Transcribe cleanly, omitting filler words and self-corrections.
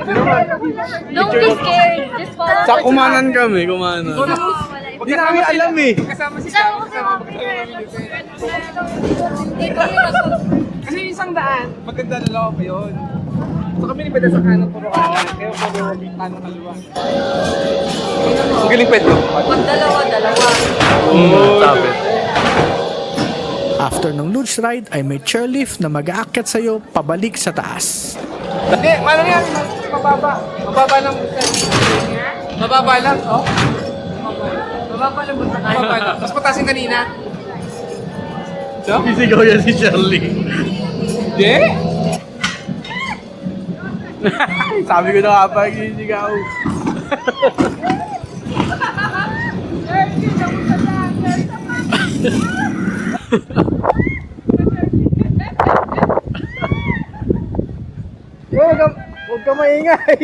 Don't be scared. Just follow Sa kumanan kami, kumanan. Hindi namin alam eh. Kasama si So, Sam. Kasi yung isang daan, maganda na lang pa yun. So kami ni Beda sa kanan, puro kanan. Kaya puro kanan kaliwa. Ang galing pwede. pag dalawa. Sabi. After ng luge ride ay may chairlift na mag-aakyat sa'yo pabalik sa taas. Hindi, ano yan? Mababa. Mababa lang. Mababa lang, oh. Mababa lang. Mababa lang. Mas mataas yung kanina. Sisigaw yan si Charlie. Hindi? Sabi ko na nga pa, sisigaw. Huwag ka maingay.